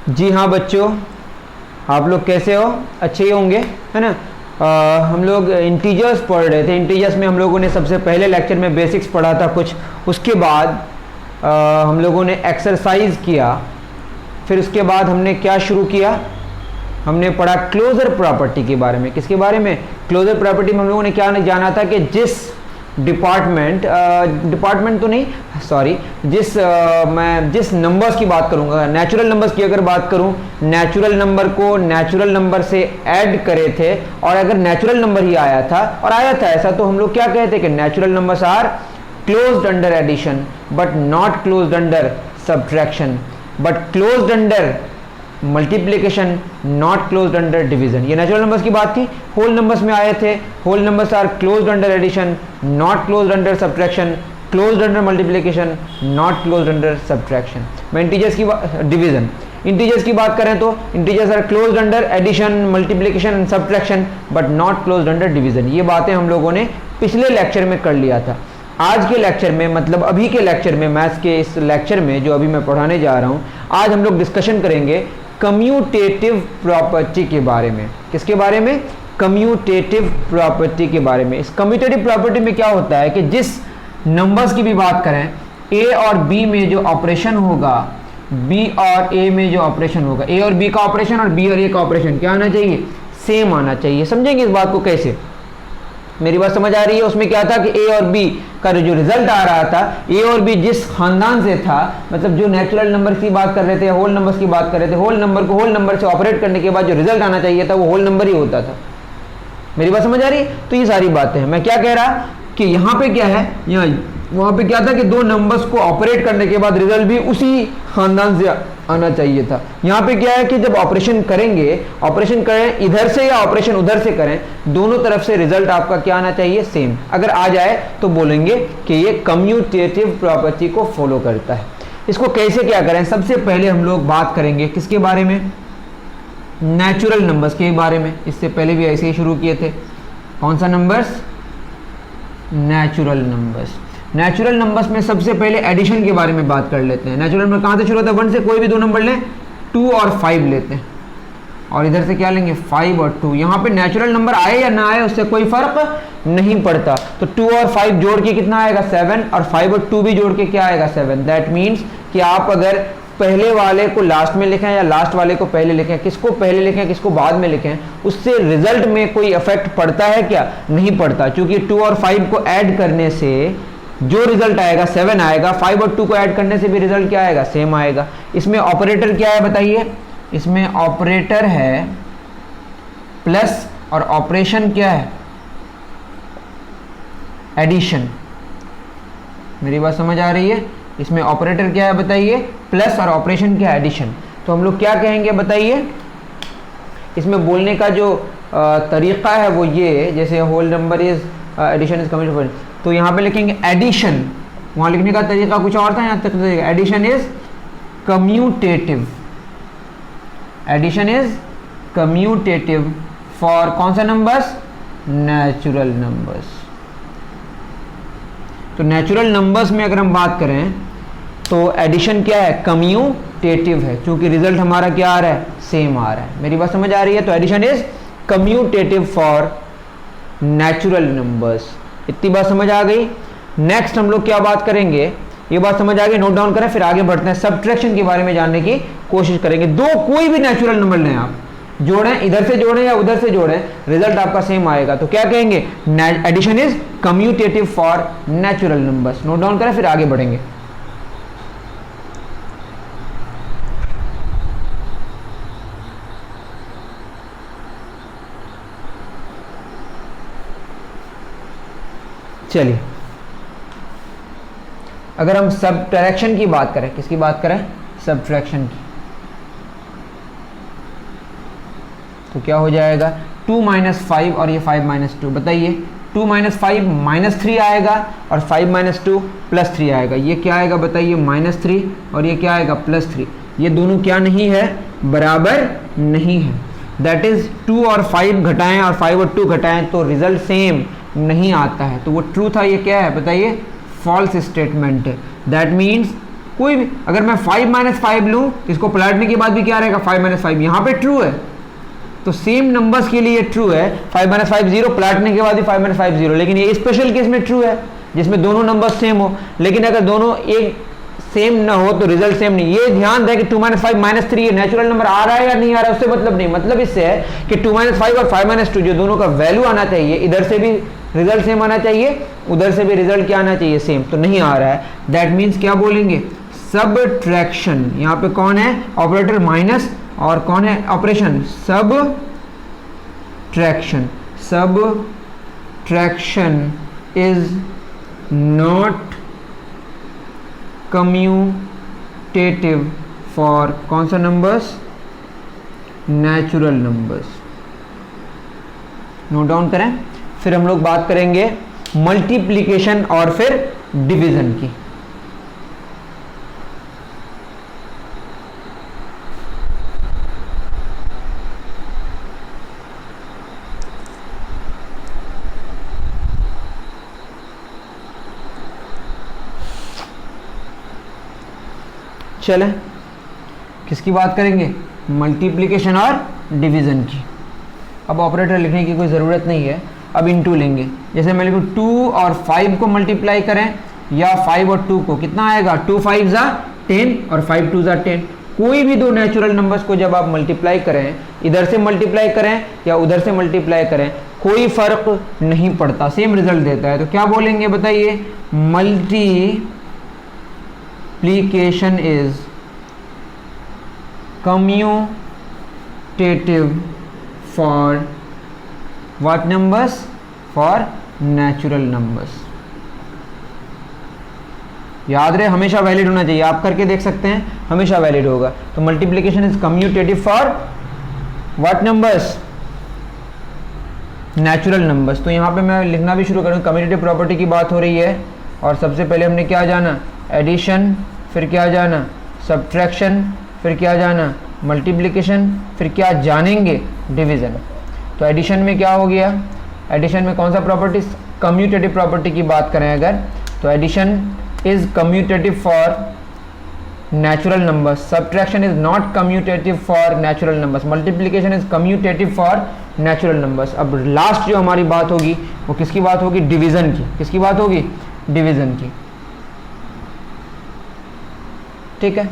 जी हाँ बच्चों, आप लोग कैसे हो? अच्छे ही होंगे, है ना। हम लोग इंटीजर्स पढ़ रहे थे। इंटीजर्स में हम लोगों ने सबसे पहले लेक्चर में बेसिक्स पढ़ा था कुछ, उसके बाद हम लोगों ने एक्सरसाइज किया। फिर उसके बाद हमने क्या शुरू किया? हमने पढ़ा क्लोजर प्रॉपर्टी के बारे में। किसके बारे में? क्लोजर प्रॉपर्टी में हम लोगों ने क्या जाना था कि जिस डिपार्टमेंट तो नहीं, सॉरी, मैं जिस नंबर्स की बात करूंगा, नेचुरल नंबर्स की अगर बात करूं, नेचुरल नंबर को नेचुरल नंबर से ऐड करे थे, और अगर नेचुरल नंबर ही आया था ऐसा, तो हम लोग क्या कहते कि natural numbers are closed under addition but not closed under subtraction, but closed under multiplication, not closed under division. ये नेचुरल नंबर्स की बात थी। होल नंबर्स में आए थे, whole numbers are closed under addition, not closed under subtraction, closed under multiplication, not closed under subtraction. मैं integers की division, integers की बात करें तो integers are closed under addition, multiplication and subtraction but not closed under division. ये बातें हम लोगों ने पिछले लेक्चर में कर लिया था। आज के लेक्चर में, मतलब अभी के लेक्चर में, मैथ्स के इस लेक्चर में जो अभी मैं पढ़ाने जा रहा हूं, आज हम लोग डिस्कशन करेंगे कम्यूटेटिव प्रॉपर्टी के बारे में। किसके बारे में? कम्यूटेटिव प्रॉपर्टी के बारे में। इस कम्यूटेटिव प्रॉपर्टी में क्या होता है कि जिस नंबर्स की भी बात करें, ए और बी में जो ऑपरेशन होगा, बी और ए में जो ऑपरेशन होगा, ए और बी का ऑपरेशन और बी और ए का ऑपरेशन क्या आना चाहिए? सेम आना चाहिए। समझेंगे इस बात को कैसे? मेरी बात समझ आ रही है? उसमें क्या था कि ए और बी का जो रिजल्ट आ रहा था, ए और बी जिस खानदान से था, मतलब जो नेचुरल नंबर की बात कर रहे थे, होल नंबर्स की बात कर रहे थे, होल नंबर को होल नंबर से ऑपरेट करने के बाद जो रिजल्ट आना चाहिए था वो होल नंबर ही होता था। मेरी बात समझ आ रही है? तो ये सारी बातें हैं। मैं क्या कह रहा कि यहाँ पे क्या है, यहाँ वहाँ पे क्या था कि दो नंबर्स को ऑपरेट करने के बाद रिजल्ट भी उसी खानदान से आना चाहिए था। यहाँ पे क्या है कि जब ऑपरेशन करेंगे, ऑपरेशन करें इधर से या ऑपरेशन उधर से करें, दोनों तरफ से रिजल्ट आपका क्या आना चाहिए? सेम। अगर आ जाए तो बोलेंगे कि ये कम्यूटेटिव प्रॉपर्टी को फॉलो करता है। इसको कैसे क्या करें? सबसे पहले हम लोग बात करेंगे किसके बारे में? नेचुरल नंबर्स के बारे में। इससे पहले भी ऐसे ही शुरू किए थे। कौन सा numbers? Natural numbers. Natural numbers में सबसे पहले एडिशन के बारे में बात कर लेते हैं। नेचुरल नंबर कहाँ से शुरू होता है? 1 से कोई भी दो नंबर लें, 2 और 5 लेते हैं, और इधर से क्या लेंगे? 5 और 2। यहाँ पे नेचुरल नंबर आए या ना आए उससे कोई फर्क नहीं पड़ता। तो 2 और 5 जोड़ के कितना आएगा? 7, और 5 और 2 भी जोड़ के क्या आएगा? 7। दैट मीन्स कि आप अगर पहले वाले को लास्ट में लिखें या लास्ट वाले को पहले लिखें, किसको पहले लिखें किसको बाद में लिखें, उससे रिजल्ट में कोई इफेक्ट पड़ता है क्या? नहीं पड़ता, क्योंकि 2 और 5 को ऐड करने से जो रिजल्ट आएगा 7 आएगा। 5 और 2 को ऐड करने से भी रिजल्ट क्या आएगा? सेम आएगा। इसमें ऑपरेटर क्या है बताइए? इसमें ऑपरेटर है प्लस, और ऑपरेशन क्या है? एडिशन। मेरी बात समझ आ रही है? इसमें ऑपरेटर क्या है बताइए? प्लस, और ऑपरेशन क्या है? एडिशन। तो हम लोग क्या कहेंगे बताइए? इसमें बोलने का जो तरीका है वो ये, जैसे whole number is addition is commutative, तो यहाँ पे लिखेंगे एडिशन। वहाँ लिखने का तरीका कुछ और था, यहाँ तक addition is commutative. Addition is commutative for कौन सा नंबर्स? Natural numbers. तो नेचुरल नंबर्स में अगर हम बात करें तो एडिशन क्या है? कम्यूटेटिव है, क्योंकि रिजल्ट हमारा क्या आ रहा है? सेम आ रहा है। मेरी बात समझ आ रही है? तो addition is commutative for natural numbers. इतनी बात समझ आ गई? नेक्स्ट हम लोग क्या बात करेंगे? ये बात समझ आ गई? नोट डाउन करें, फिर आगे बढ़ते हैं। सब्ट्रैक्शन के बारे में जानने की कोशिश करेंगे। दो कोई भी नेचुरल नंबर लें आप, जोड़ें, इधर से जोड़ें या उधर से जोड़ें, रिजल्ट आपका सेम आएगा। तो क्या कहेंगे? Addition is commutative for natural numbers. Note down करें, फिर आगे बढ़ेंगे। चलिए, अगर हम सब्ट्रैक्शन की बात करें, किसकी बात करें? सब्ट्रैक्शन की, तो क्या हो जाएगा? 2 - 5 और ये 5 - 2। बताइए, 2 - 5 -3 आएगा, और 5 - 2 +3 आएगा। ये क्या आएगा बताइए? -3, और ये क्या आएगा? +3। ये दोनों क्या नहीं है? बराबर नहीं है। दैट इज 2 और 5 घटाएं और 5 और 2 घटाएं तो रिजल्ट सेम नहीं आता है। तो वो ट्रू था, ये क्या है बताइए? फॉल्स स्टेटमेंट है। दैट मीन्स कोई भी, अगर मैं 5 माइनस 5 लूँ इसको पलटने के बाद भी क्या रहेगा 5 माइनस 5, यहाँ पे ट्रू है तो सेम नंबर्स के लिए ट्रू है 5 माइनस 5 0, पलटने के बाद भी 5 माइनस 5 0, लेकिन ये स्पेशल केस में ट्रू है जिसमें दोनों नंबर्स सेम हो। लेकिन अगर दोनों एक सेम ना हो तो रिजल्ट सेम नहीं। ये ध्यान दें कि 2 माइनस 5 माइनस 3 नेचुरल नंबर आ रहा है या नहीं आ रहा है उससे मतलब नहीं, मतलब इससे है कि 2 माइनस 5 और 5 माइनस 2 जो दोनों का वैल्यू आना चाहिए, इधर से भी रिजल्ट सेम आना चाहिए, उधर से भी रिजल्ट क्या आना चाहिए सेम, तो नहीं आ रहा है। दैट मीन्स क्या बोलेंगे, सबट्रैक्शन। यहाँ पे कौन है ऑपरेटर माइनस और कौन है operation subtraction. Subtraction is not commutative for कौन सा numbers, natural numbers. Note down करें। फिर हम लोग बात करेंगे मल्टीप्लिकेशन और फिर डिवीजन की। चलें किसकी बात करेंगे, मल्टीप्लिकेशन और डिवीजन की। अब ऑपरेटर लिखने की कोई ज़रूरत नहीं है, अब इनटू लेंगे। जैसे मैं लिखूँ 2 और 5 को मल्टीप्लाई करें या 5 और 2 को, कितना आएगा 2 5 ज़ा 10 और 5 2 ज़ा 10। कोई भी दो नेचुरल नंबर्स को जब आप मल्टीप्लाई करें, इधर से मल्टीप्लाई करें या उधर से मल्टीप्लाई करें, कोई फ़र्क नहीं पड़ता, सेम रिजल्ट देता है। तो क्या बोलेंगे बताइए, multiplication is commutative for what numbers, for natural numbers. याद रहे हमेशा वैलिड होना चाहिए, आप करके देख सकते हैं हमेशा वैलिड होगा। तो multiplication is commutative for what numbers, natural numbers. तो यहाँ पे मैं लिखना भी शुरू करूँ, कम्यूटेटिव प्रॉपर्टी की बात हो रही है और सबसे पहले हमने क्या जाना, एडिशन, फिर क्या जाना सब्ट्रैक्शन, फिर क्या जाना मल्टीप्लिकेशन, फिर क्या जानेंगे डिवीज़न। तो एडिशन में क्या हो गया, एडिशन में कौन सा प्रॉपर्टी, कम्यूटेटिव प्रॉपर्टी की बात करें अगर, तो addition is commutative for natural numbers, subtraction is not commutative for natural numbers, multiplication is commutative for natural numbers. अब लास्ट जो हमारी बात होगी वो किसकी बात होगी, डिवीज़न की। किसकी बात होगी, डिवीज़न की। ठीक है,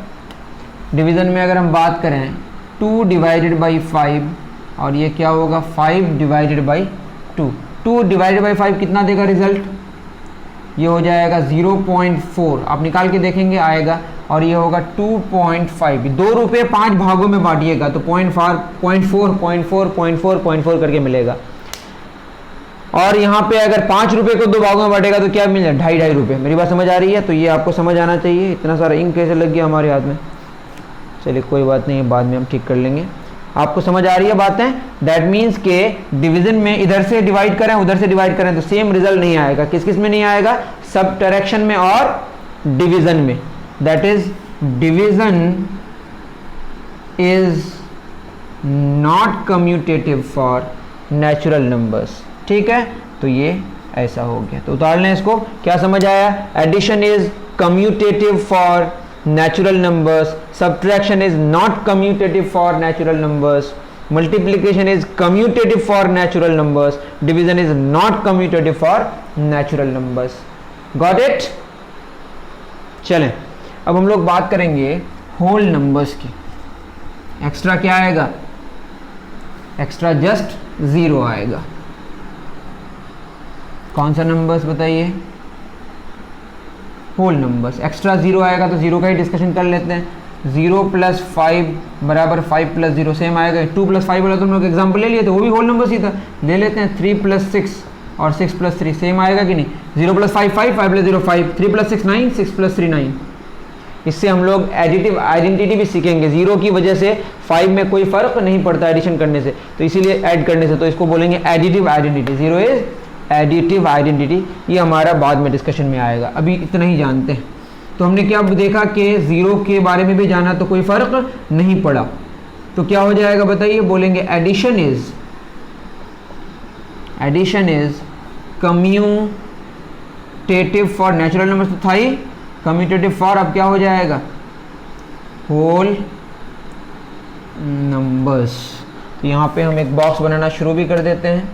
डिवीज़न में अगर हम बात करें 2 डिवाइडेड बाई 5 और ये क्या होगा 5 डिवाइडेड बाई 2। 2 डिवाइडेड बाई 5 कितना देगा रिजल्ट, ये हो जाएगा 0.4, आप निकाल के देखेंगे आएगा, और ये होगा 2.5। 2 रुपये 5 भागों में बांटिएगा तो 0.4 करके मिलेगा। और यहाँ पे अगर 5 रुपये को 2 भागों में बांटेगा तो क्या मिलेगा, 2.5 रुपये। मेरी बात समझ आ रही है, तो ये आपको समझ आना चाहिए। इतना सारा इंक कैसे लग गया हमारे हाथ में, चलिए कोई बात नहीं, बाद में हम ठीक कर लेंगे। आपको समझ आ रही है बातें। दैट मीन्स के डिवीजन में इधर से डिवाइड करें उधर से डिवाइड करें तो सेम रिजल्ट नहीं आएगा। किस किस में नहीं आएगा, सबट्रैक्शन में और डिवीजन में। That is division is not commutative for natural numbers. ठीक है, तो ये ऐसा हो गया। तो उतार लें इसको, क्या समझ आया, addition is commutative for natural numbers, subtraction is not commutative for natural numbers, multiplication is commutative for natural numbers, division is not commutative for natural numbers. Got it? चलें अब हम लोग बात करेंगे होल नंबर्स की। एक्स्ट्रा क्या आएगा, extra just 0 आएगा। कौन सा नंबर्स बताइए, होल नंबर्स। एक्स्ट्रा 0 आएगा तो 0 का ही डिस्कशन कर लेते हैं। 0 + 5 बराबर 5 + 0 सेम आएगा। 2 + 5 वाला तो हम लोग एग्जाम्पल ले लिए तो वो भी होल नंबर्स ही था, ले लेते हैं। 3 + 6 और 6 + 3 सेम आएगा कि नहीं। 0 + 5 5, 5 + 0 5, 3 + 6 9, 6 + 3 9। इससे हम लोग एडिटिव आइडेंटिटी भी सीखेंगे। 0 की वजह से 5 में कोई फ़र्क नहीं पड़ता एडिशन करने से, तो इसीलिए ऐड करने से, तो इसको बोलेंगे additive identity. 0 is additive identity, ये हमारा बाद में डिस्कशन में आएगा, अभी इतना ही जानते हैं। तो हमने क्या देखा कि 0 के बारे में भी जाना तो कोई फ़र्क नहीं पड़ा। तो क्या हो जाएगा बताइए, बोलेंगे addition is commutative for natural numbers तो था ही, कम्यूटेटिव फॉर अब क्या हो जाएगा, होल नंबर्स। तो यहाँ पे हम एक बॉक्स बनाना शुरू भी कर देते हैं।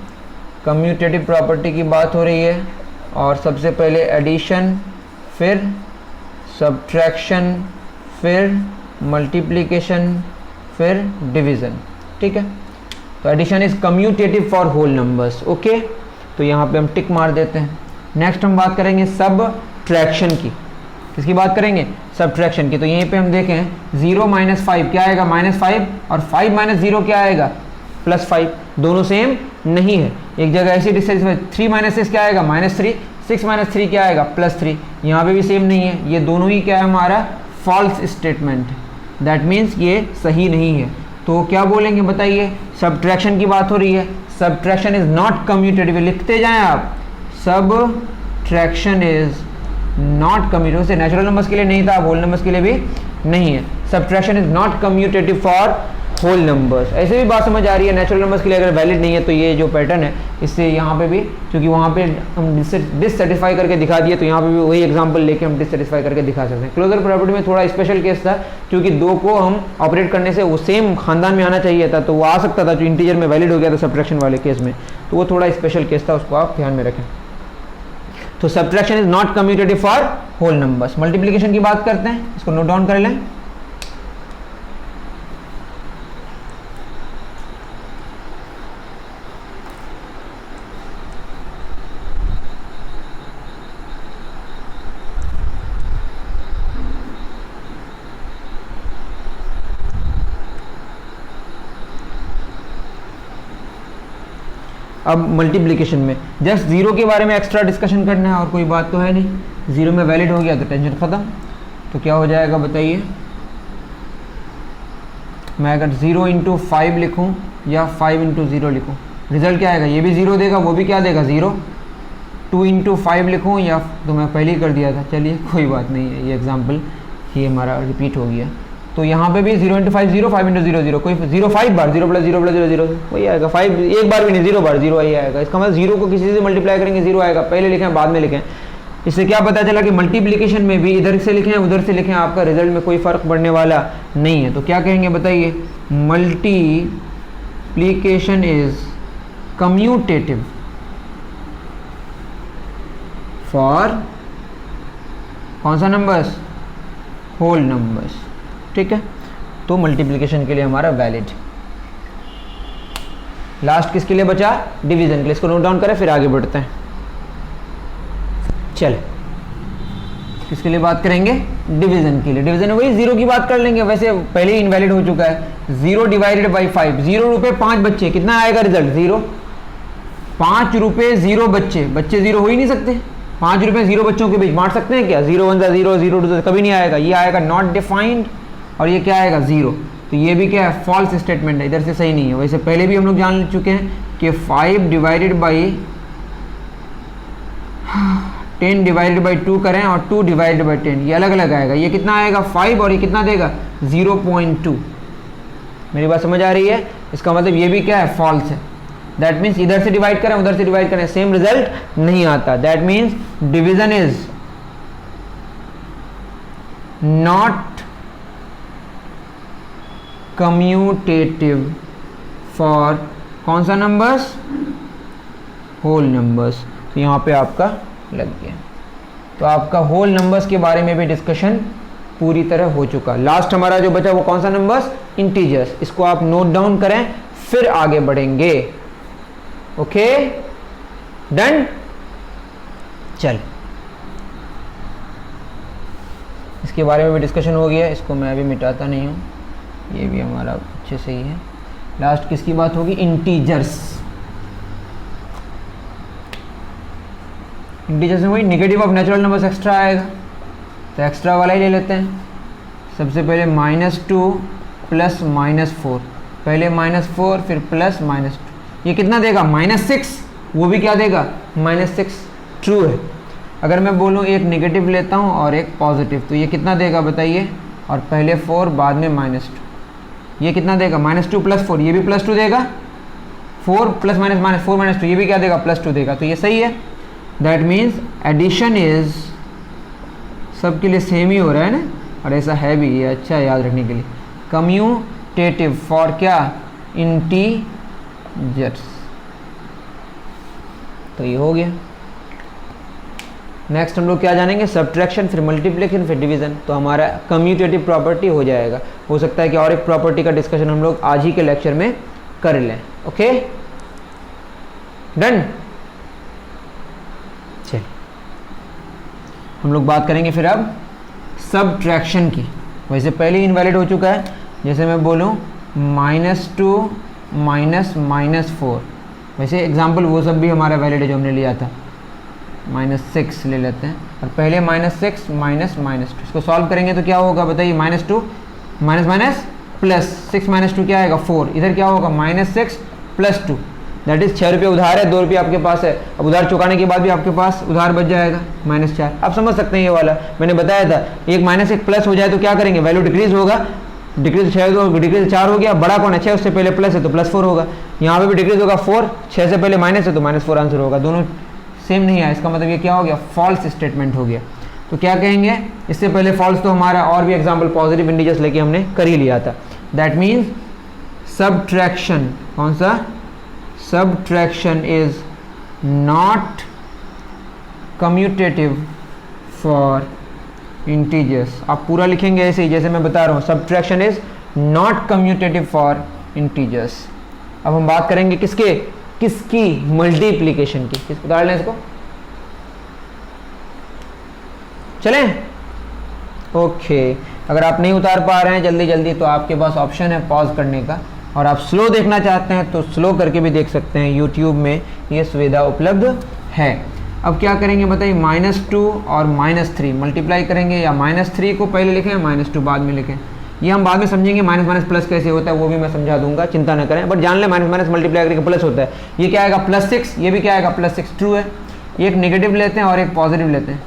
कम्यूटेटिव प्रॉपर्टी की बात हो रही है और सबसे पहले एडिशन, फिर सब्ट्रैक्शन, फिर मल्टीप्लिकेशन, फिर डिवीज़न। ठीक है, तो addition is commutative for whole numbers. Okay, तो यहाँ पे हम टिक मार देते हैं। नेक्स्ट हम बात करेंगे सब्ट्रैक्शन की। किसकी बात करेंगे, सब्ट्रैक्शन की। तो यहीं पे हम देखें 0 माइनस 5 क्या आएगा, -5, और 5 माइनस 0 क्या आएगा, +5। दोनों सेम नहीं है, एक जगह ऐसी डिस्टेंस। 3 माइनस 6 क्या आएगा, -3, 6 माइनस 3 क्या आएगा, +3। यहाँ पे भी सेम नहीं है, ये दोनों ही क्या है हमारा फॉल्स स्टेटमेंट है। दैट मीन्स ये सही नहीं है। तो क्या बोलेंगे बताइए, सब्ट्रैक्शन की बात हो रही है, सब्ट्रैक्शन इज नॉट कम्यूटेटिव। लिखते जाएं आप, सब्ट्रैक्शन इज नॉट कम्यूटेटिव। से नेचुरल नंबर्स के लिए नहीं था, होल नंबर्स के लिए भी नहीं है। Subtraction is not commutative for whole numbers. ऐसे भी बात समझ आ रही है, नेचुरल नंबर्स के लिए अगर वैलिड नहीं है तो ये जो पैटर्न है इससे यहाँ पे भी, क्योंकि वहाँ पे हम डिससेटिस्फाई करके दिखा दिए, तो यहाँ पे भी वही एग्जांपल लेके हम डिससेटिस्फाई करके दिखा सकते हैं। क्लोजर प्रॉपर्टी में थोड़ा स्पेशल केस था, क्योंकि दो को हम ऑपरेट करने से वो सेम खानदान में आना चाहिए था, तो वो आ सकता था, जो इंटीजर में वैलिड हो गया था सब्ट्रैक्शन वाले केस में, तो वो थोड़ा स्पेशल केस था, उसको आप ध्यान में रखें। तो subtraction is not commutative for whole numbers. Multiplication की बात करते हैं, इसको नोट डाउन कर लें। अब मल्टीप्लिकेशन में जस्ट जीरो के बारे में एक्स्ट्रा डिस्कशन करना है, और कोई बात तो है नहीं। जीरो में वैलिड हो गया तो टेंशन ख़त्म। तो क्या हो जाएगा बताइए, मैं अगर 0 × 5 लिखूं या 5 × 0 लिखूं, रिजल्ट क्या आएगा, ये भी 0 देगा, वो भी क्या देगा 0। 2 × 5 लिखूं या, तो मैं पहले ही कर दिया था, चलिए कोई बात नहीं है, ये एग्जाम्पल ये हमारा रिपीट हो गया। तो यहाँ पे भी 0 × 5 0, 5 × 0 0, कोई 0 5 बार, 0 + 0 + 0 0 वही आएगा। 5 एक बार भी नहीं, 0 बार 0 वही आएगा। इसका मतलब 0 को किसी से मल्टीप्लाई करेंगे 0 आएगा, पहले लिखें बाद में लिखें। इससे क्या पता चला कि मल्टीप्लिकेशन में भी इधर से लिखें उधर से लिखें, आपका रिजल्ट में कोई फ़र्क पड़ने वाला नहीं है। तो क्या कहेंगे बताइए, मल्टीप्लिकेशन इज कम्यूटेटिव फॉर कौन सा नंबर्स, होल नंबर्स। ठीक है, तो मल्टीप्लिकेशन के लिए हमारा वैलिड। लास्ट किसके लिए बचा, डिवीजन के लिए। इसको नोट डाउन करें फिर आगे बढ़ते हैं। चले, किसके लिए बात करेंगे, डिवीजन के लिए। डिवीजन वही 0 की बात कर लेंगे, वैसे पहले ही इनवैलिड हो चुका है। 0 / 5, 0 रुपये 5 बच्चे, कितना आएगा रिजल्ट, 0। 5 रुपये 0 बच्चे, बच्चे 0 हो ही नहीं सकते। 5 रुपये 0 बच्चों के बीच बांट सकते हैं क्या, 0 1 0 0 2 कभी नहीं आएगा। ये आएगा नॉट डिफाइंड, और ये क्या आएगा 0। तो ये भी क्या है, फॉल्स स्टेटमेंट है, इधर से सही नहीं है। वैसे पहले भी हम लोग जान चुके हैं कि 5 / 10 / 2 करें और 2 / 10, ये अलग अलग आएगा। ये कितना आएगा 5, और ये कितना देगा 0.2। मेरी बात समझ आ रही है, इसका मतलब ये भी क्या है, फॉल्स है। दैट मीन्स इधर से डिवाइड करें उधर से डिवाइड करें, सेम रिजल्ट नहीं आता। That means division is not commutative for कौन सा नंबर्स, होल नंबर्स। तो यहाँ पे आपका लग गया। तो आपका होल नंबर्स के बारे में भी डिस्कशन पूरी तरह हो चुका। लास्ट हमारा जो बचा वो कौन सा नंबर्स, इंटीजर्स। इसको आप नोट डाउन करें फिर आगे बढ़ेंगे। Okay, done. चल, इसके बारे में भी डिस्कशन हो गया, इसको मैं अभी मिटाता नहीं हूँ, ये भी हमारा अच्छे से ही है। लास्ट किसकी बात होगी, इंटीजर्स। इंटीजर्स में वही negative of natural numbers extra आएगा, तो एक्स्ट्रा वाला ही ले लेते हैं। सबसे पहले -2 + -4, पहले -4 फिर +-2, ये कितना देगा -6, वो भी क्या देगा -6। ट्रू है। अगर मैं बोलूँ एक नेगेटिव लेता हूँ और एक पॉजिटिव, तो ये कितना देगा बताइए, और पहले 4 बाद में -2, ये कितना देगा -2 + 4, ये भी +2 देगा। 4 + -4 - 2, ये भी क्या देगा +2 देगा। तो ये सही है। दैट मीन्स एडिशन इज सबके लिए सेम ही हो रहा है ना, और ऐसा है भी, ये अच्छा है याद रखने के लिए। कम्यूटेटिव फॉर क्या, इंटीजर्स। तो ये हो गया। नेक्स्ट हम लोग क्या जानेंगे, सब्ट्रैक्शन, फिर मल्टीप्लिकेशन, फिर डिवीजन। तो हमारा कम्यूटेटिव प्रॉपर्टी हो जाएगा। हो सकता है कि और एक प्रॉपर्टी का डिस्कशन हम लोग आज ही के लेक्चर में कर लें। Okay done. चलिए हम लोग बात करेंगे फिर अब सब्ट्रैक्शन की। वैसे पहले ही इनवैलिड हो चुका है, जैसे मैं बोलूँ -2 -4। वैसे एग्जाम्पल वो सब भी हमारा वैलिड है जो हमने लिया था। -6 ले लेते हैं, और पहले -6 -2 इसको सॉल्व करेंगे तो क्या होगा बताइए, -2 माइनस प्लस 6 -2 क्या आएगा 4। इधर क्या होगा -6 + 2, दैट इज 6 रुपये उधार है, 2 रुपये आपके पास है। अब उधार चुकाने के बाद भी आपके पास उधार बच जाएगा -4। आप समझ सकते हैं ये वाला मैंने बताया था, एक -1 प्लस हो जाए तो क्या करेंगे, वैल्यू डिक्रीज होगा। डिक्रीज 6 डिक्रीज 4 हो गया, बड़ा कौन है 6, उससे पहले प्लस है तो +4 होगा। यहाँ पे भी डिक्रीज होगा 4, 6 से पहले माइनस है तो -4 आंसर होगा। दोनों सेम नहीं है, इसका मतलब ये क्या हो गया, फॉल्स स्टेटमेंट हो गया। तो क्या कहेंगे, इससे पहले फॉल्स तो हमारा और भी एग्जाम्पल पॉजिटिव इंटीजर्स लेके हमने कर ही लिया था। दैट मीन्स सब्ट्रैक्शन, कौन सा, subtraction is not commutative for integers. आप पूरा लिखेंगे ऐसे ही जैसे मैं बता रहा हूँ, subtraction is not commutative for integers. अब हम बात करेंगे किसके, किसकी, मल्टीप्लिकेशन की। किस उतार लें इसको, चलें। ओके अगर आप नहीं उतार पा रहे हैं जल्दी जल्दी तो आपके पास ऑप्शन है पॉज करने का, और आप स्लो देखना चाहते हैं तो स्लो करके भी देख सकते हैं, यूट्यूब में ये सुविधा उपलब्ध है। अब क्या करेंगे बताइए, -2 और -3 मल्टीप्लाई करेंगे, या -3 को पहले लिखें या -2 बाद में लिखें, ये हम बाद में समझेंगे। माइनस प्लस कैसे होता है वो भी मैं समझा दूंगा, चिंता न करें, बट जान लें माइनस मल्टीप्लाई करके प्लस होता है। ये क्या आएगा +6, ये भी क्या आएगा +6, ट्रू है। ये एक नेगेटिव लेते हैं और एक पॉजिटिव लेते हैं,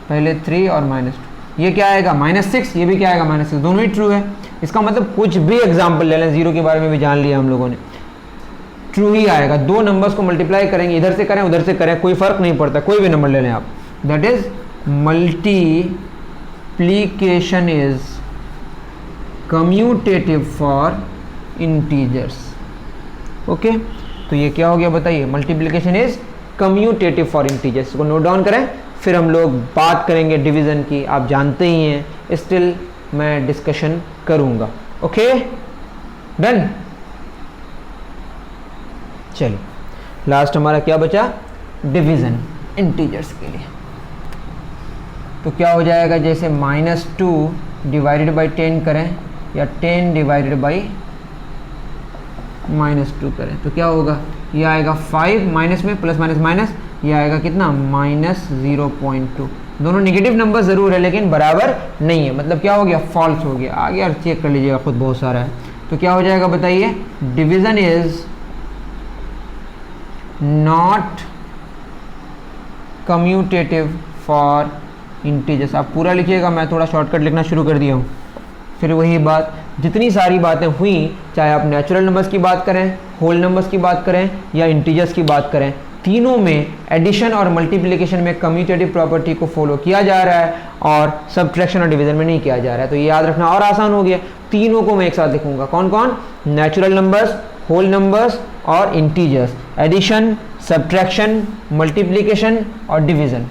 पहले 3 और -2, ये क्या आएगा -6, ये भी क्या आएगा -6, दोनों ही ट्रू है। इसका मतलब कुछ भी एग्जाम्पल ले लें, 0 के बारे में भी जान लिया हम लोगों ने, ट्रू ही आएगा। दो नंबर्स को मल्टीप्लाई करेंगे, इधर से करें उधर से करें, कोई फर्क नहीं पड़ता, कोई भी नंबर ले लें आप। That is multiplication is commutative for integers. Okay तो ये क्या हो गया बताइए, multiplication is commutative for integers. इसको नोट डाउन करें, फिर हम लोग बात करेंगे डिवीजन की। आप जानते ही हैं, स्टिल मैं डिस्कशन करूंगा। Okay done. चलिए लास्ट हमारा क्या बचा, डिवीजन इंटीजर्स के लिए। तो क्या हो जाएगा, जैसे -2 डिवाइडेड बाई 10 करें या 10 डिवाइडेड बाई -2 करें तो क्या होगा, ये आएगा 5 माइनस में प्लस माइनस माइनस, ये आएगा कितना -0.2। दोनों नेगेटिव नंबर ज़रूर है लेकिन बराबर नहीं है, मतलब क्या हो गया, फॉल्स हो गया। आगे और चेक कर लीजिएगा खुद, बहुत सारा है। तो क्या हो जाएगा बताइए, division is not commutative for integers. आप पूरा लिखिएगा, मैं थोड़ा शॉर्टकट लिखना शुरू कर दिया हूँ। फिर वही बात, जितनी सारी बातें हुई, चाहे आप नेचुरल नंबर्स की बात करें, होल नंबर्स की बात करें या इंटीजर्स की बात करें, तीनों में एडिशन और मल्टीप्लिकेशन में कम्यूटेटिव प्रॉपर्टी को फॉलो किया जा रहा है और सब्ट्रैक्शन और डिवीजन में नहीं किया जा रहा है। तो ये याद रखना और आसान हो गया। तीनों को मैं एक साथ लिखूंगा, कौन कौन, नेचुरल नंबर्स, होल नंबर्स और इंटीजर्स, एडिशन, सब्ट्रैक्शन, मल्टीप्लिकेशन और डिवीजन।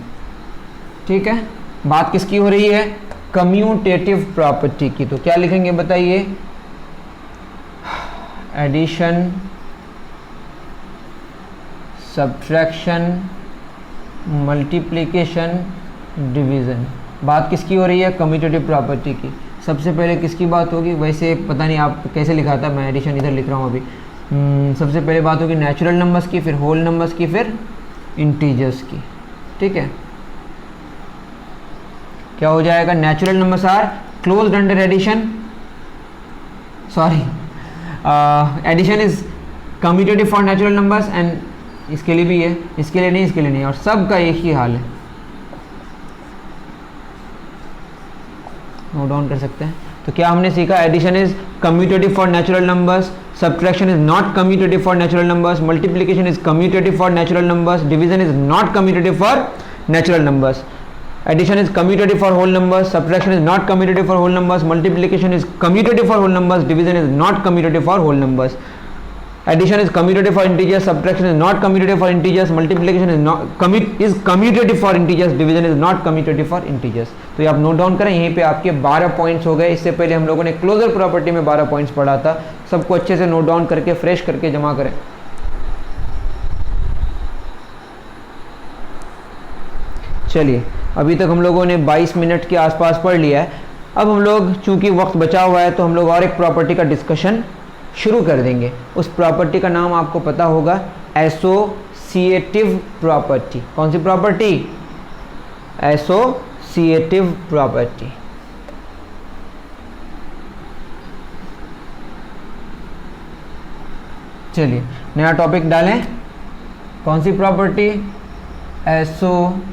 ठीक है, बात किसकी हो रही है, कम्यूटेटिव प्रॉपर्टी की। तो क्या लिखेंगे बताइए, एडिशन, सब्ट्रैक्शन, मल्टीप्लिकेशन, डिवीज़न। बात किसकी हो रही है, कम्यूटेटिव प्रॉपर्टी की। सबसे पहले किसकी बात होगी, वैसे पता नहीं आप कैसे लिखा था, मैं एडिशन इधर लिख रहा हूँ अभी। सबसे पहले बात होगी नेचुरल नंबर्स की, फिर होल नंबर्स की, फिर इंटीजर्स की। ठीक है, क्या हो जाएगा, natural numbers are closed under addition, sorry addition is commutative for natural numbers, and इसके लिए भी है, इसके लिए नहीं, इसके लिए नहीं, और सब का एक ही हाल है। नोट डाउन कर सकते हैं। तो क्या हमने सीखा, addition is commutative for natural numbers, subtraction is not commutative for natural numbers, multiplication is commutative for natural numbers, division is not commutative for natural numbers. Addition is commutative for whole numbers, subtraction is not commutative for whole numbers, multiplication is commutative for whole numbers, division is not commutative for whole numbers. Addition is commutative for integers, subtraction is not commutative for integers, multiplication is commutative for integers, division is not commutative for integers. तो ये आप note down करें, यहीं पे आपके 12 points हो गए। इससे पहले हम लोगों ने क्लोजर प्रॉपर्टी में 12 पॉइंट्स पढ़ा था, सबको अच्छे से नोट डाउन करके फ्रेश करके जमा करें। चलिए, अभी तक हम लोगों ने 22 मिनट के आसपास पढ़ लिया है। अब हम लोग चूंकि वक्त बचा हुआ है तो हम लोग और एक प्रॉपर्टी का डिस्कशन शुरू कर देंगे। उस प्रॉपर्टी का नाम आपको पता होगा, एसोसिएटिव प्रॉपर्टी। कौन सी प्रॉपर्टी? Associative property. चलिए नया टॉपिक डालें। कौन सी प्रॉपर्टी? Associative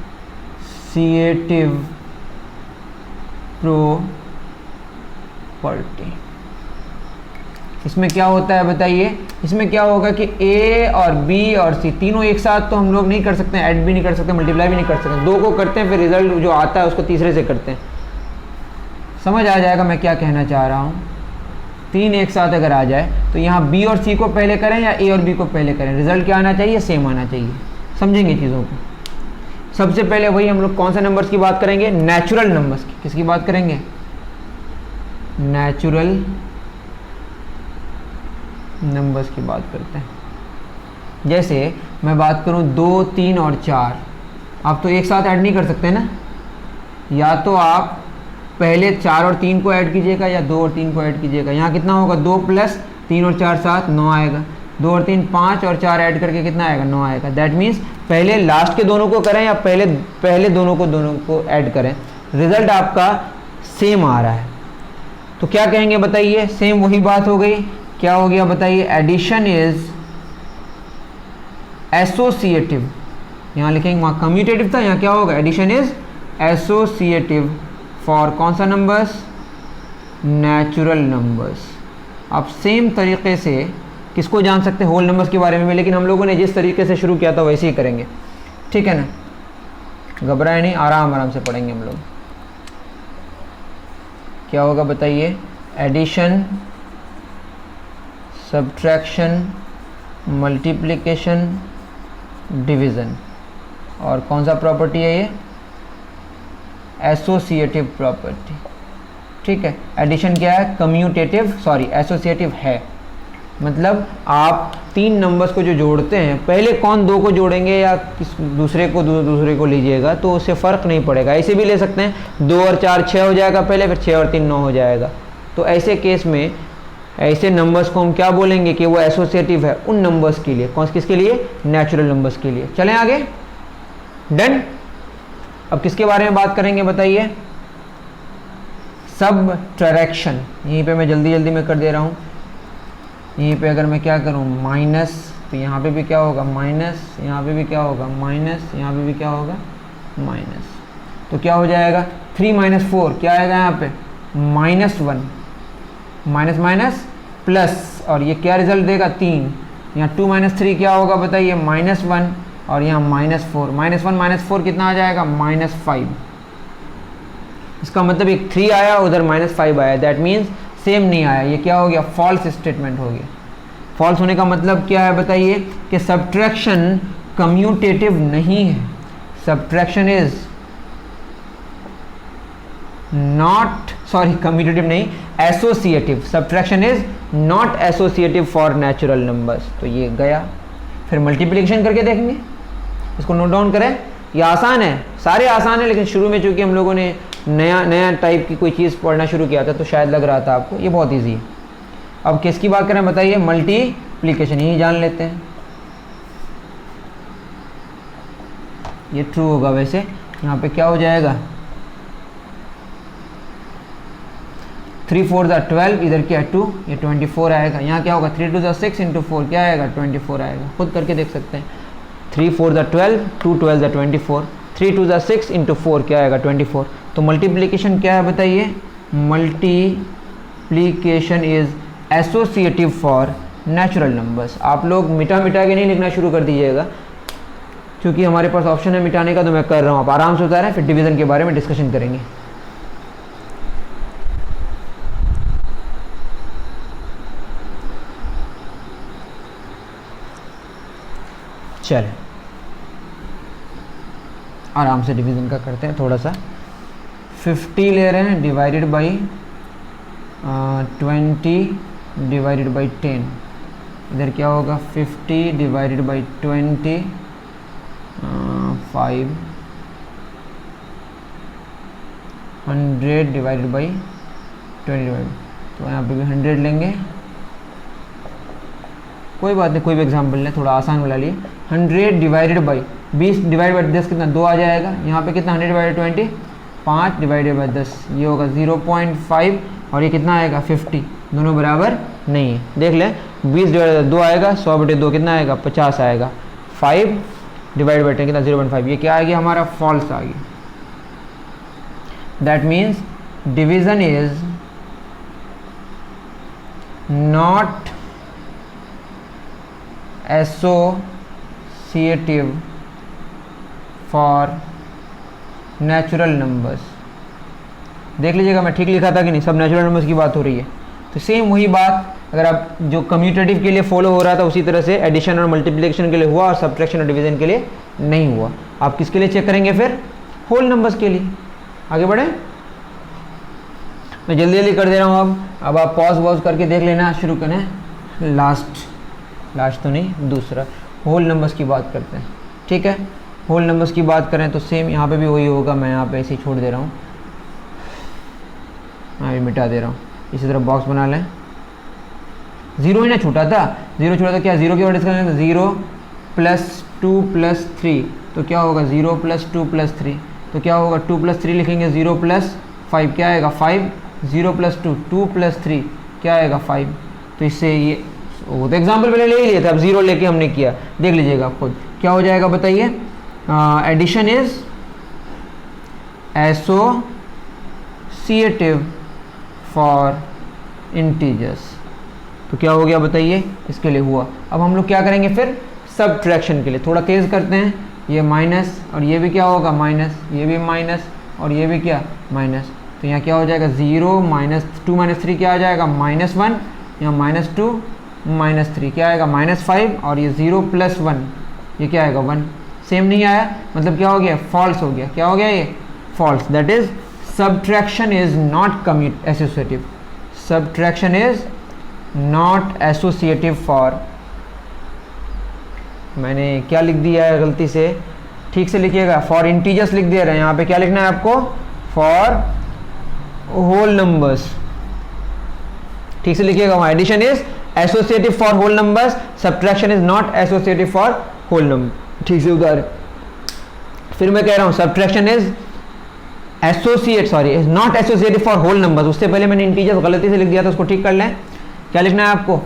property. इसमें क्या होता है बताइए? इसमें क्या होगा कि ए और बी और सी तीनों एक साथ तो हम लोग नहीं कर सकते, ऐड भी नहीं कर सकते, मल्टीप्लाई भी नहीं कर सकते। दो को करते हैं, फिर रिजल्ट जो आता है उसको तीसरे से करते हैं। समझ आ जाएगा मैं क्या कहना चाह रहा हूँ? तीन एक साथ अगर आ जाए तो यहाँ बी और सी को पहले करें या ए और बी को पहले करें, रिजल्ट क्या आना चाहिए? सेम आना चाहिए। समझेंगे चीज़ों को। सबसे पहले वही हम लोग कौन सा नंबर्स की बात करेंगे? नेचुरल नंबर्स की। किसकी बात करेंगे? नेचुरल नंबर्स की बात करते हैं। जैसे मैं बात करूं 2, 3 और 4, आप तो एक साथ ऐड नहीं कर सकते ना। या तो आप पहले 4 और 3 को ऐड कीजिएगा या 2 और 3 को ऐड कीजिएगा। यहाँ कितना होगा? 2 प्लस 3 और 4 7, 9 आएगा। 2 और 3 5 और 4 ऐड करके कितना आएगा? 9 आएगा। दैट मीन्स पहले लास्ट के दोनों को करें या पहले दोनों को ऐड करें, रिजल्ट आपका सेम आ रहा है। तो क्या कहेंगे बताइए? सेम वही बात हो गई। क्या हो गया बताइए? Addition is associative. यहाँ लिखेंगे, वहाँ कम्यूटेटिव था, यहाँ क्या होगा? एडिशन इज एसोसिएटिव फॉर कौन सा नंबर्स? Natural numbers. आप सेम तरीके से किसको जान सकते हैं? होल नंबर्स के बारे में, लेकिन हम लोगों ने जिस तरीके से शुरू किया था वैसे ही करेंगे। ठीक है ना? घबराए नहीं, आराम आराम से पढ़ेंगे हम लोग। क्या होगा बताइए? Addition, subtraction, multiplication, division. और कौन सा प्रॉपर्टी है ये? Associative property. ठीक है। एडिशन क्या है? कम्यूटेटिव, सॉरी एसोसिएटिव है। मतलब आप तीन नंबर्स को जो जोड़ते हैं, पहले कौन दो को जोड़ेंगे या किस दूसरे को लीजिएगा तो उससे फ़र्क नहीं पड़ेगा। ऐसे भी ले सकते हैं, 2 और 4 6 हो जाएगा पहले, फिर 6 और 3 9 हो जाएगा। तो ऐसे केस में ऐसे नंबर्स को हम क्या बोलेंगे कि वो एसोसिएटिव है उन नंबर्स के लिए। कौन किसके लिए? नेचुरल नंबर्स के लिए। चलें आगे। डन। अब किसके बारे में बात करेंगे बताइए? सबट्रैक्शन। यहीं पे मैं जल्दी में कर दे रहा हूँ। यहीं पे अगर मैं क्या करूँ? माइनस, तो यहाँ पे भी क्या होगा? माइनस, यहाँ पे भी क्या होगा? माइनस, यहाँ पे भी क्या होगा? माइनस। तो क्या हो जाएगा? 3 - 4 क्या आएगा यहाँ पे? -1। माइनस माइनस प्लस, और ये क्या रिजल्ट देगा? 3। यहाँ 2 - 3 क्या होगा बताइए? -1, और यहाँ -4। -1 - 4 कितना आ जाएगा? -5। इसका मतलब एक 3 आया, उधर -5 आया। दैट मीन्स सेम नहीं आया। ये क्या हो गया? फॉल्स स्टेटमेंट हो गया। फॉल्स होने का मतलब क्या है बताइए? कि सब्ट्रैक्शन कम्यूटेटिव नहीं है। Subtraction is not, sorry commutative नहीं, associative. Subtraction is not associative for natural numbers. तो ये गया। फिर मल्टीप्लिकेशन करके देखेंगे। इसको नोट डाउन करें। ये आसान है, सारे आसान है, लेकिन शुरू में चूंकि हम लोगों ने नया टाइप की कोई चीज़ पढ़ना शुरू किया था तो शायद लग रहा था आपको ये बहुत इजी है। अब किसकी बात करें बताइए? मल्टीप्लिकेशन। यही जान लेते हैं। ये ट्रू होगा वैसे। यहाँ पे क्या हो जाएगा? 3 4 12, इधर क्या है? 2, ये 24 आएगा। यहाँ क्या होगा? 3 2 6 × 4 क्या आएगा? 24 आएगा। खुद करके देख सकते हैं। 3 4 12, 2 12 24, 3 2 6 × 4 क्या आएगा? 24। तो मल्टीप्लिकेशन क्या है बताइए? Multiplication is associative for natural numbers. आप लोग मिटा के नहीं लिखना शुरू कर दीजिएगा। क्योंकि हमारे पास ऑप्शन है मिटाने का तो मैं कर रहा हूँ, आप आराम से उतारें, फिर डिवीज़न के बारे में डिस्कशन करेंगे। चलें आराम से डिवीज़न का करते हैं थोड़ा सा। 50 ले रहे हैं डिवाइडेड बाई 20 डिवाइडेड बाई 10, इधर क्या होगा 50 डिवाइडेड बाई 20 5, 100 डिवाइडेड बाई 20, तो यहाँ पे भी 100 लेंगे, कोई बात नहीं, कोई भी एग्जाम्पल लें, थोड़ा आसान वाला लिए। 100 डिवाइडेड बाई 20 डिवाइड बाई 10 कितना 2 आ जाएगा, यहाँ पे कितना 100 डिवाइडेड 20 5 डिवाइडेड बाई 10, ये होगा 0.5 और ये कितना आएगा 50, दोनों बराबर नहीं है। देख लें 20 डिवाइड 2 आएगा, 100 बटे 2 कितना आएगा 50 आएगा, 5 डिवाइड बाई 10 कितना 0.5, ये क्या आ गया हमारा फॉल्स आ गया। That means division is not associative for natural numbers. देख लीजिएगा मैं ठीक लिखा था कि नहीं, सब नेचुरल नंबर्स की बात हो रही है। तो सेम वही बात अगर आप जो कम्यूटेटिव के लिए फॉलो हो रहा था उसी तरह से एडिशन और मल्टीप्लिकेशन के लिए हुआ और सब्ट्रैक्शन और डिवीजन के लिए नहीं हुआ। आप किसके लिए चेक करेंगे फिर? होल नंबर्स के लिए। आगे बढ़े, मैं जल्दी जल्दी कर दे रहा हूँ। अब आप पॉज वॉज करके देख लेना, शुरू करें। लास्ट तो नहीं, दूसरा होल नंबर्स की बात करते हैं, ठीक है। होल नंबर्स की बात करें तो सेम यहाँ पे भी वही होगा, मैं यहाँ पे ऐसे ही छोड़ दे रहा हूँ, मैं भी मिटा दे रहा हूँ। इसी तरह बॉक्स बना लें। जीरो ही ना छूटा था, जीरो छूटा था क्या, जीरो की डिस्कस करें तो 0 + 2 + 3, तो क्या होगा 0 + 2 + 3, तो क्या होगा 2 + 3 लिखेंगे 0 + 5 क्या आएगा 5, 0 + 2 2 + 3 क्या आएगा 5। तो इससे ये वो तो एग्जाम्पल पहले ले ही लिए थे, अब 0 लेके हमने किया, देख लीजिएगा आप खुद क्या हो जाएगा बताइए। Addition is associative for integers, तो क्या हो गया बताइए, इसके लिए हुआ। अब हम लोग क्या करेंगे फिर सब्ट्रैक्शन के लिए, थोड़ा तेज करते हैं। ये माइनस और ये भी क्या होगा माइनस, ये भी माइनस और ये भी क्या माइनस, तो यहाँ क्या हो जाएगा 0 - 2 - 3 क्या आ जाएगा -1, यहाँ -2 - 3 क्या आएगा -5 और ये 0 + 1 ये क्या आएगा 1। सेम नहीं आया, मतलब क्या हो गया फॉल्स हो गया। क्या हो गया ये false. That is subtraction is not associative, subtraction is not associative for, मैंने क्या लिख दिया है गलती से, ठीक से लिखिएगा, फॉर इंटीजर्स लिख दिया है। यहाँ पे क्या लिखना है आपको, फॉर होल नंबर्स, ठीक से लिखिएगा वहाँ। Addition is associative for whole numbers, subtraction is not associative for whole number, ठीक से उतारे। फिर मैं कह रहा हूँ subtraction is is not associative for whole numbers. उससे पहले मैंने इंटीजर्स गलती से लिख दिया था, उसको ठीक कर लें। क्या लिखना है आपको,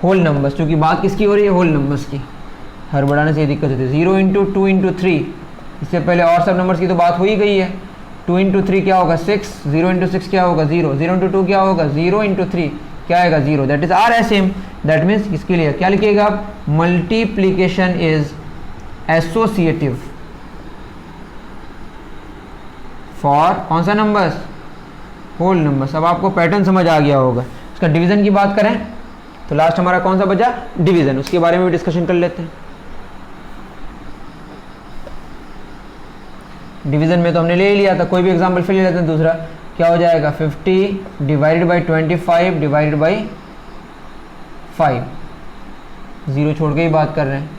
होल नंबर्स, क्योंकि बात किसकी हो रही है, होल नंबर्स की। हर बढ़ाने से ये दिक्कत होती है। 0 × 2 × 3, इससे पहले और सब नंबर्स की तो बात हो ही गई है। 2 × 3 क्या होगा 6, 0 × 6 क्या होगा 0, 0 × 2 क्या होगा 0 × 3 क्या आएगा 0, that is R S M. That means इसके लिए क्या लिखिएगा आप, मल्टीप्लीकेशन इज एसोसिएटिव फॉर कौन सा नंबर्स, होल नंबर्स। अब आपको पैटर्न समझ आ गया होगा। इसका डिवीजन की बात करें तो लास्ट हमारा कौन सा बचा, डिवीजन, उसके बारे में भी डिस्कशन कर लेते हैं। डिवीजन में तो हमने ले ही लिया था, कोई भी एग्जांपल फिर ले लेते हैं। दूसरा क्या हो जाएगा 50 डिवाइडेड बाई 25 डिवाइडेड बाई 5, 0 छोड़ के ही बात कर रहे हैं।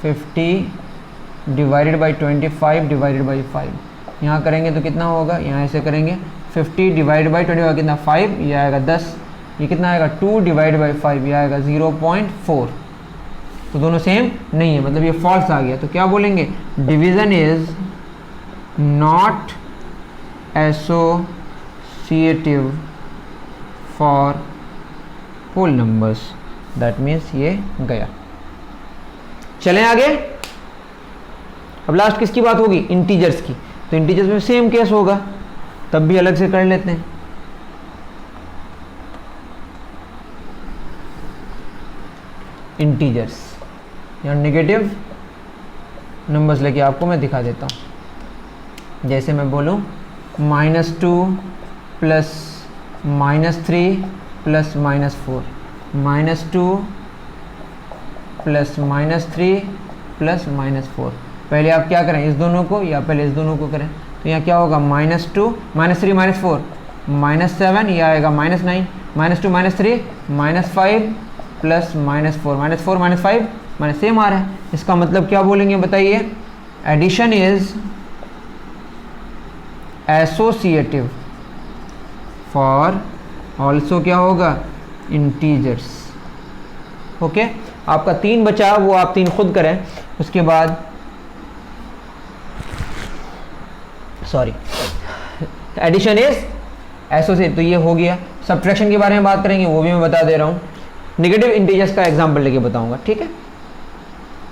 50 डिवाइडेड बाई 25 डिवाइडेड बाई 5, यहाँ करेंगे तो कितना होगा, यहाँ ऐसे करेंगे 50 डिवाइड बाई 25 कितना 5, ये आएगा 10, ये कितना आएगा 2 डिवाइड बाई 5, ये आएगा 0.4। तो दोनों सेम नहीं है, मतलब ये फॉल्स आ गया। तो क्या बोलेंगे, division is not associative for whole numbers. That means ये गया। चलें आगे। अब लास्ट किसकी बात होगी, इंटीजर्स की। तो इंटीजर्स में सेम केस होगा, तब भी अलग से कर लेते हैं। इंटीजर्स यहाँ नेगेटिव नंबर्स लेके आपको मैं दिखा देता हूँ। जैसे मैं बोलूँ -2 प्लस -3 प्लस -4, -2 प्लस -3 प्लस -4। पहले आप क्या करें, इस दोनों को या पहले इस दोनों को करें, तो यहाँ क्या होगा -2 -3 -4 -7, ये आएगा -9, -2 -3 -5 प्लस -4 -4 -5 सेम आ रहा है। इसका मतलब क्या बोलेंगे बताइए, addition is associative for also क्या होगा, इंटीजर्स। ओके, आपका 3 बचा, वो आप 3 खुद करें। उसके बाद सॉरी, एडिशन इज एसोसिएट, तो ये हो गया। सब्ट्रैक्शन के बारे में बात करेंगे, वो भी मैं बता दे रहा हूँ। नेगेटिव इंटीजर्स का एग्जांपल लेके बताऊंगा, ठीक है,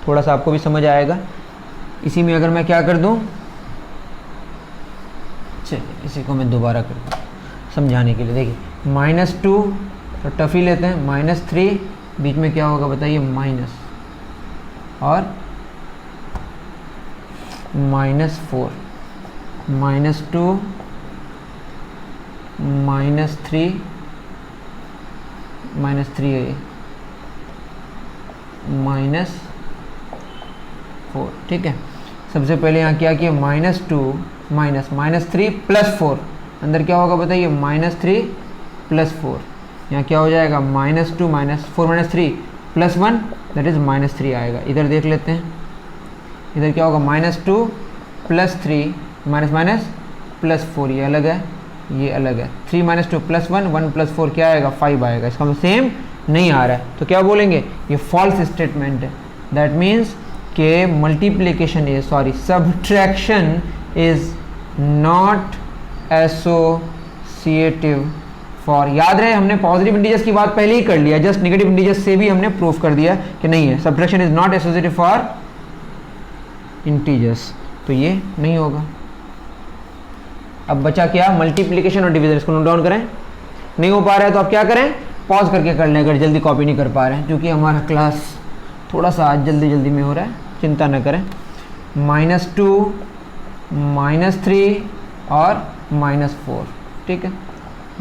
थोड़ा सा आपको भी समझ आएगा। इसी में अगर मैं क्या कर दूं, चलिए इसी को मैं दोबारा कर दूँ समझाने के लिए। देखिए -2 तो टफी लेते हैं, -3 बीच में क्या होगा बताइए, माइनस, और -4 -2 -3 है, -4, ठीक है। सबसे पहले यहाँ क्या किया, -2 -3 +4, अंदर क्या होगा बताइए, -3 +4, यहाँ क्या हो जाएगा, -2 -4 -3 +1 दैट इज़ -3 आएगा। इधर देख लेते हैं, इधर क्या होगा, -2 +3 +4, ये अलग है, ये अलग है। 3 -2 +1 1 +4 क्या आएगा, 5 आएगा। इसका मतलब सेम नहीं आ रहा है, तो क्या बोलेंगे, ये फॉल्स स्टेटमेंट है। दैट मीन्स के multiplication is sorry subtraction is not associative for, याद रहे हमने पॉजिटिव इंटीजर्स की बात पहले ही कर लिया, जस्ट नेगेटिव इंटीजर्स से भी हमने प्रूफ कर दिया कि नहीं है, subtraction is not associative for integers, तो ये नहीं होगा। अब बचा क्या, मल्टीप्लिकेशन और डिवीजन, इसको नोट डाउन करें। नहीं हो पा रहा है तो आप क्या करें, पॉज करके कर लें अगर जल्दी कॉपी नहीं कर पा रहे हैं, क्योंकि हमारा क्लास थोड़ा सा आज जल्दी जल्दी में हो रहा है, चिंता न करें। -2 -3 और -4, ठीक है,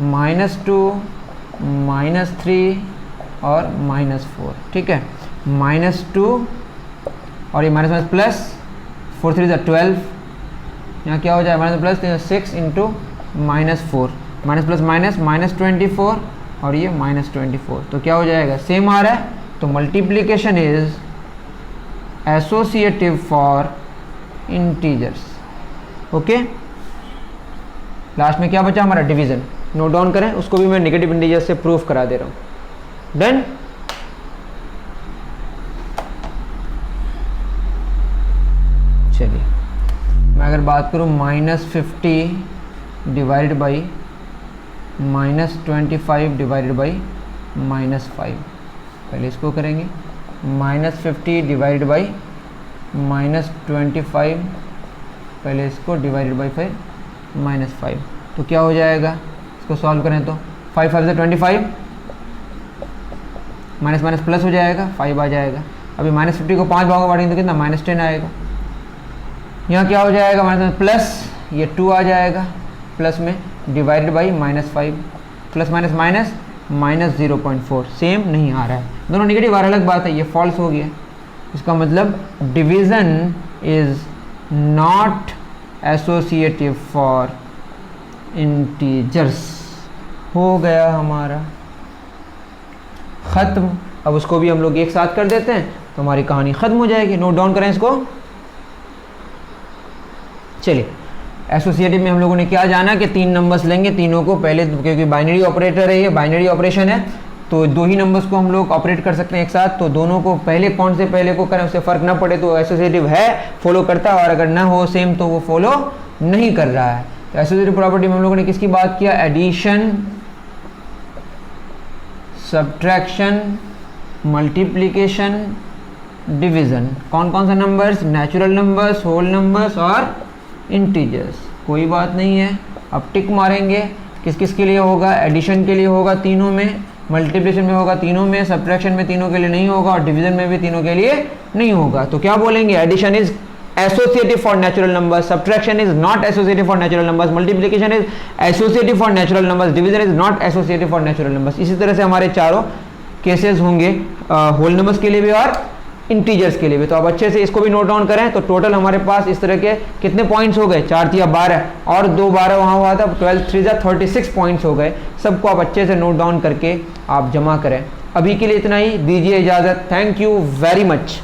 -2 -3 और -4, ठीक है, -2 और ये माइनस प्लस 4 3 12, यहाँ क्या हो जाए, minus plus 6 into -4, minus plus minus -24 और ये -24, तो क्या हो जाएगा, सेम आ रहा है। तो multiplication is associative for integers. Okay, last में क्या बचा हमारा, डिवीजन। नोट डाउन करें, उसको भी मैं नेगेटिव इंटीजर्स से प्रूफ करा दे रहा हूँ। डन। चलिए मैं अगर बात करूँ -50 डिवाइडेड बाई -25 डिवाइडेड बाई -5, पहले इसको करेंगे, -50 डिवाइडेड बाई -25, पहले इसको डिवाइडेड बाई फिर -5, तो क्या हो जाएगा, इसको सॉल्व करें तो 5 5 से 25, माइनस माइनस प्लस हो जाएगा, 5 आ जाएगा। अभी -50 को 5 भागों बांटेंगे तो कितना, -10 आएगा। यहाँ क्या हो जाएगा, माइनस प्लस, ये 2 आ जाएगा प्लस में, divided by -5, plus minus minus -0.4, same नहीं आ रहा है, दोनों नेगेटिव आ रहा है, अलग बात है, ये फॉल्स हो गया। इसका मतलब division is not associative for integers. हो गया हमारा ख़त्म। अब उसको भी हम लोग एक साथ कर देते हैं तो हमारी कहानी ख़त्म हो जाएगी। नोट डाउन करें इसको। चलिए, एसोसिएटिव में हम लोगों ने क्या जाना कि 3 नंबर्स लेंगे, तीनों को पहले, क्योंकि बाइनरी ऑपरेटर है, ये बाइनरी ऑपरेशन है, तो 2 ही नंबर्स को हम लोग ऑपरेट कर सकते हैं एक साथ, तो दोनों को पहले कौन से पहले को करें, उससे फ़र्क ना पड़े तो एसोसिएटिव है, फॉलो करता है, और अगर ना हो सेम तो वो फॉलो नहीं कर रहा है। तो एसोसिएटिव प्रॉपर्टी में हम लोगों ने किसकी बात किया, एडिशन, सब्ट्रैक्शन, मल्टीप्लिकेशन, डिवीज़न। कौन कौन सा numbers, natural numbers, whole numbers और इंटीजर्स। कोई बात नहीं है, अब टिक मारेंगे, किस किस के लिए होगा, एडिशन के लिए होगा तीनों में, मल्टीप्लिकेशन में होगा तीनों में, सब्ट्रैक्शन में तीनों के लिए नहीं होगा, और डिवीज़न में भी तीनों के लिए नहीं होगा। तो क्या बोलेंगे, addition is associative for natural numbers, subtraction is not associative for natural numbers, multiplication is associative for natural numbers, division is not associative for natural numbers। इसी तरह से हमारे चारों केसेस होंगे होल नंबर्स के लिए भी और इंटीजर्स के लिए भी। तो आप अच्छे से इसको भी नोट डाउन करें। तो टोटल हमारे पास इस तरह के कितने पॉइंट्स हो गए, 4 या 12 और 2 12 वहाँ हुआ था, 12 3 36 पॉइंट्स हो गए। सबको आप अच्छे से नोट डाउन करके आप जमा करें। अभी के लिए इतना ही, दीजिए इजाज़त। Thank you very much.